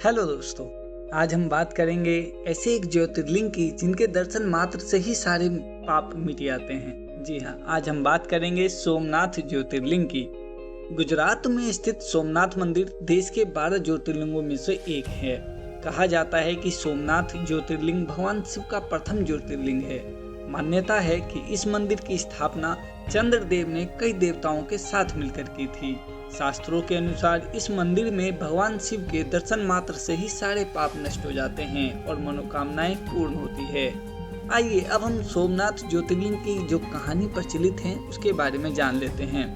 Hello दोस्तों, आज हम बात करेंगे ऐसे एक ज्योतिर्लिंग की जिनके दर्शन मात्र से ही सारे पाप मिट जाते हैं। जी हाँ, आज हम बात करेंगे सोमनाथ ज्योतिर्लिंग की। गुजरात में स्थित सोमनाथ मंदिर देश के 12 ज्योतिर्लिंगों में से एक है। कहा जाता है कि सोमनाथ ज्योतिर्लिंग भगवान शिव का प्रथम ज्योतिर्लिंग है। मान्यता है कि इस मंदिर की स्थापना चंद्रदेव ने कई देवताओं के साथ मिलकर की थी। शास्त्रों के अनुसार इस मंदिर में भगवान शिव के दर्शन मात्र से ही सारे पाप नष्ट हो जाते हैं और मनोकामनाएं पूर्ण होती है। आइए अब हम सोमनाथ ज्योतिर्लिंग की जो कहानी प्रचलित है उसके बारे में जान लेते हैं।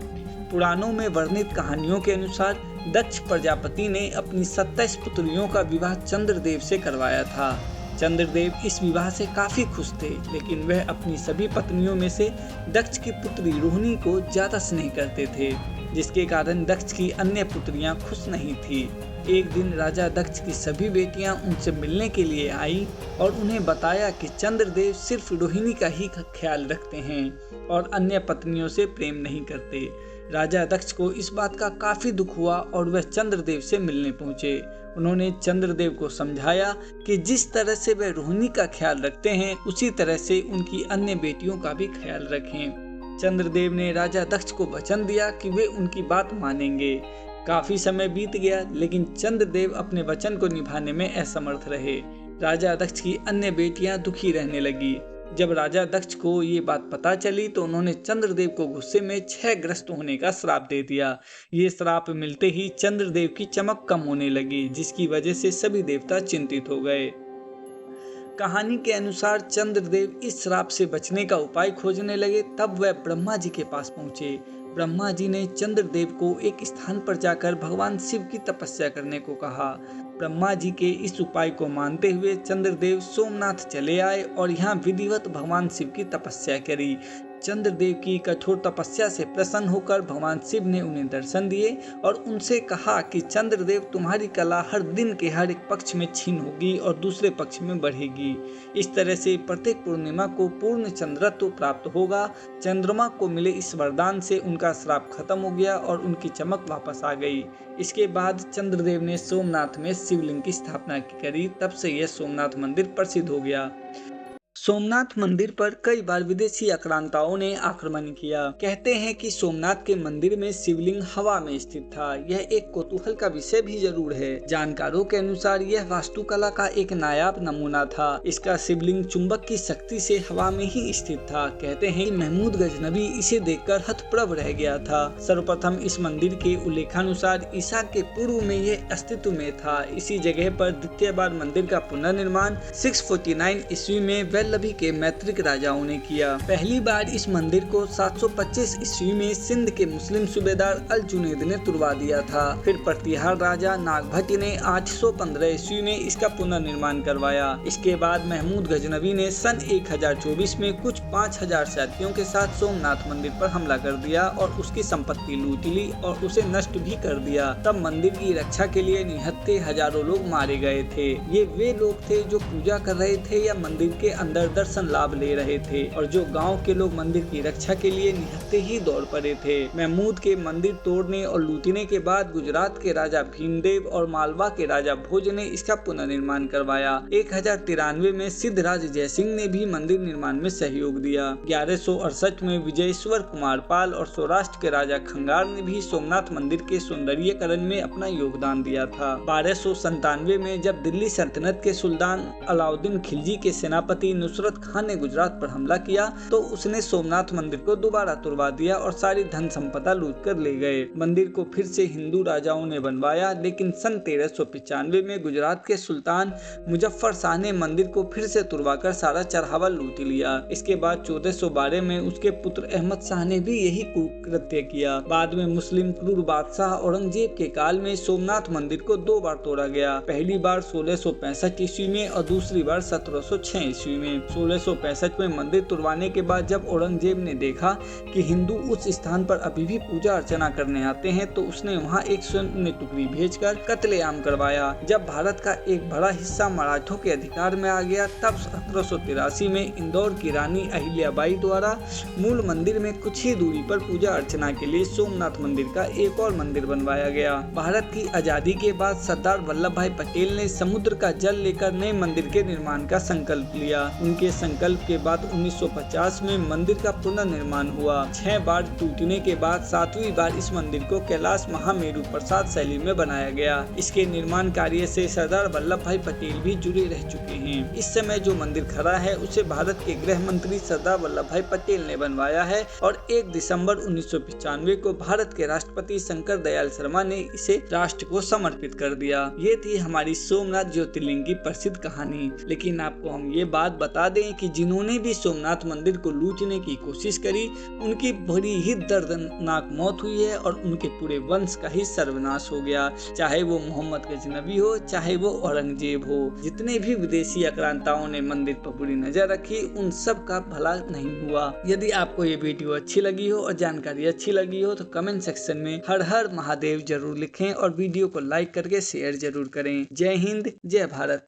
पुराणों में वर्णित कहानियों के अनुसार दक्ष प्रजापति ने अपनी 27 पुत्रियों का विवाह चंद्रदेव से करवाया था। चंद्रदेव इस विवाह से काफी खुश थे, लेकिन वह अपनी सभी पत्नियों में से दक्ष की पुत्री रोहिणी को ज्यादा स्नेह करते थे, जिसके कारण दक्ष की अन्य पुत्रियां खुश नहीं थी। एक दिन राजा दक्ष की सभी बेटियां उनसे मिलने के लिए आई और उन्हें बताया कि चंद्रदेव सिर्फ रोहिणी का ही ख्याल रखते हैं और अन्य पत्नियों से प्रेम नहीं करते। राजा दक्ष को इस बात का काफी दुख हुआ और वह चंद्रदेव से मिलने पहुंचे। उन्होंने चंद्रदेव को समझाया कि जिस तरह से वे रोहिणी का ख्याल रखते हैं उसी तरह से उनकी अन्य बेटियों का भी ख्याल रखें। चंद्रदेव ने राजा दक्ष को वचन दिया कि वे उनकी बात मानेंगे। काफी समय बीत गया, लेकिन चंद्रदेव अपने वचन को निभाने में असमर्थ रहे। राजा दक्ष की अन्य बेटियां दुखी रहने लगी। जब राजा दक्ष को ये बात पता चली तो उन्होंने चंद्रदेव को गुस्से में 6 ग्रस्त होने का श्राप दे दिया। ये श्राप मिलते ही चंद्रदेव की चमक कम होने लगी, जिसकी वजह से सभी देवता चिंतित हो गए। कहानी के अनुसार चंद्रदेव इस श्राप से बचने का उपाय खोजने लगे। तब वह ब्रह्मा जी के पास पहुंचे। ब्रह्मा जी ने चंद्रदेव को एक स्थान पर जाकर भगवान शिव की तपस्या करने को कहा। ब्रह्मा जी के इस उपाय को मानते हुए चंद्रदेव सोमनाथ चले आए और यहाँ विधिवत भगवान शिव की तपस्या करी। चंद्रदेव की कठोर तपस्या से प्रसन्न होकर भगवान शिव ने उन्हें दर्शन दिए और उनसे कहा कि चंद्रदेव, तुम्हारी कला हर दिन के हर एक पक्ष में क्षीण होगी और दूसरे पक्ष में बढ़ेगी। इस तरह से प्रत्येक पूर्णिमा को पूर्ण चंद्रत्व प्राप्त होगा। चंद्रमा को मिले इस वरदान से उनका श्राप खत्म हो गया और उनकी चमक वापस आ गई। इसके बाद चंद्रदेव ने सोमनाथ में शिवलिंग की स्थापना करी। तब से यह सोमनाथ मंदिर प्रसिद्ध हो गया। सोमनाथ मंदिर पर कई बार विदेशी आक्रांताओं ने आक्रमण किया। कहते हैं कि सोमनाथ के मंदिर में शिवलिंग हवा में स्थित था। यह एक कौतूहल का विषय भी जरूर है। जानकारों के अनुसार यह वास्तुकला का एक नायाब नमूना था। इसका शिवलिंग चुंबक की शक्ति से हवा में ही स्थित था। कहते हैं कि महमूद गजनबी इसे देखकर हतप्रभ रह गया था। सर्वप्रथम इस मंदिर के उल्लेखानुसार ईसा के पूर्व में यह अस्तित्व में था। इसी जगह पर द्वितीय बार मंदिर का पुनर्निर्माण 649 ईस्वी में वल्लभी के मैत्रिक राजाओं ने किया। पहली बार इस मंदिर को 725 ईस्वी में सिंध के मुस्लिम सूबेदार अल जुनैद ने तुड़वा दिया था। फिर प्रतिहार राजा नागभट्ट ने 815 ईस्वी में इसका पुनर्निर्माण करवाया। इसके बाद महमूद गजनबी ने सन 1024 में कुछ 5000 साथियों के साथ सोमनाथ मंदिर पर हमला कर दिया और उसकी संपत्ति लूट ली और उसे नष्ट भी कर दिया। तब मंदिर की रक्षा के लिए निहत्थे हजारों लोग मारे गए थे। ये वे लोग थे जो पूजा कर रहे थे या मंदिर के अंदर दर्शन लाभ ले रहे थे, और जो गांव के लोग मंदिर की रक्षा के लिए निहत्थे ही दौड़ पड़े थे। महमूद के मंदिर तोड़ने और लूटने के बाद गुजरात के राजा भीमदेव और मालवा के राजा भोज ने इसका पुनर्निर्माण करवाया। 1093 में सिद्धराज जयसिंह ने भी मंदिर निर्माण में सहयोग दिया। 1168 में विजयेश्वर कुमार पाल और सौराष्ट्र के राजा खंगार ने भी सोमनाथ मंदिर के सौंदर्यीकरण में अपना योगदान दिया था। 1297 में जब दिल्ली सल्तनत के सुल्तान अलाउद्दीन खिलजी के सेनापति नुसरत खान ने गुजरात पर हमला किया तो उसने सोमनाथ मंदिर को दोबारा तुड़वा दिया और सारी धन संपदा लूट कर ले गए। मंदिर को फिर से हिंदू राजाओं ने बनवाया, लेकिन सन 1395 में गुजरात के सुल्तान मुजफ्फर शाह ने मंदिर को फिर से तुड़वाकर सारा चढ़ावा लूट लिया। इसके बाद 1412 में उसके पुत्र अहमद शाह ने भी यही कुकृत्य किया। बाद में मुस्लिम क्रूर बादशाह औरंगजेब के काल में सोमनाथ मंदिर को 2 बार तोड़ा गया। पहली बार 1665 ईस्वी में और दूसरी बार 1706 ईस्वी में। हैं। 1665 में मंदिर तुड़वाने के बाद जब औरंगजेब ने देखा कि हिंदू उस स्थान पर अभी भी पूजा अर्चना करने आते हैं तो उसने वहां एक सैन्य टुकड़ी भेजकर कत्लेआम करवाया। जब भारत का एक बड़ा हिस्सा मराठों के अधिकार में आ गया तब 1783 में इंदौर की रानी अहिल्याबाई द्वारा मूल मंदिर में कुछ ही दूरी पर पूजा अर्चना के लिए सोमनाथ मंदिर का एक और मंदिर बनवाया गया। भारत की आजादी के बाद सरदार वल्लभ भाई पटेल ने समुद्र का जल लेकर नए मंदिर के निर्माण का संकल्प लिया। उनके संकल्प के बाद 1950 में मंदिर का पुनर्निर्माण हुआ। 6 बार टूटने के बाद 7वीं बार इस मंदिर को कैलाश महामेरु प्रसाद शैली में बनाया गया। इसके निर्माण कार्य से सरदार वल्लभ भाई पटेल भी जुड़े रह चुके हैं। इस समय जो मंदिर खड़ा है उसे भारत के गृह मंत्री सरदार वल्लभ भाई पटेल ने बनवाया है और 1 दिसंबर 1995 को भारत के राष्ट्रपति शंकर दयाल शर्मा ने इसे राष्ट्र को समर्पित कर दिया। ये थी हमारी सोमनाथ ज्योतिर्लिंग की प्रसिद्ध कहानी। लेकिन आपको हम ये बात बता दें कि जिन्होंने भी सोमनाथ मंदिर को लूटने की कोशिश करी उनकी बड़ी ही दर्दनाक मौत हुई है और उनके पूरे वंश का ही सर्वनाश हो गया। चाहे वो मोहम्मद गजनबी हो चाहे वो औरंगजेब हो, जितने भी विदेशी आक्रांताओं ने मंदिर पर बुरी नजर रखी उन सब का भला नहीं हुआ। यदि आपको ये वीडियो अच्छी लगी हो और जानकारी अच्छी लगी हो तो कमेंट सेक्शन में हर हर महादेव जरूर लिखें और वीडियो को लाइक करके शेयर जरूर करें। जय हिंद, जय भारत।